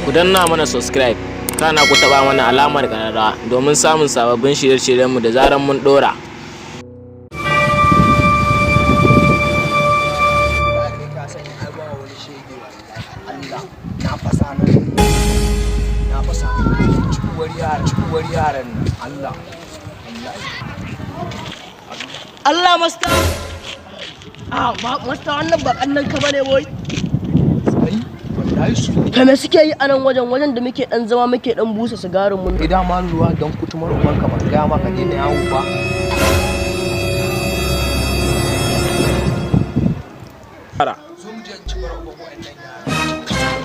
ku danna mana subscribe kana ku taba mana alamar ƙararrawa domin samun sababbin shirye-shiryenmu da zaran mun dora. Allah masta masta wannan ba kannan ka bane boy kai me suke yi a nan wajen da muke dan zama muke dan busa sigarin mun idan ma ruwa dan kutumar uban ka ban ga maka ne da yawo ba Fara zo mu je ci bar uban wannan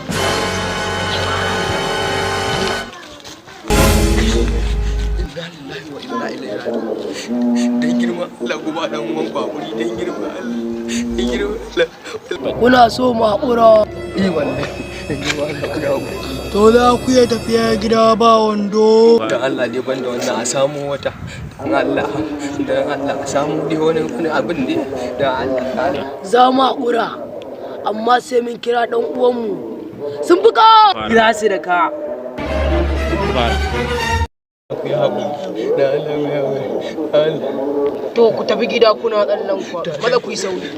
dan girma Allah kuma dan uwan baburi dan girma Allah dan girma Allah kuna so mu haƙura wallahi dan girma Allah to za ku iya tafiya gida ba wando dan Allah dai banda wannan a samu wata dan Allah a samu dai wani abin ne dan Allah za mu haƙura amma sai mun kira dan uwanmu sun buka kira su da ka ku ya haƙuri da Allah mai haƙuri to ku tafi gida kuna tsallan ku maza ku yi sauri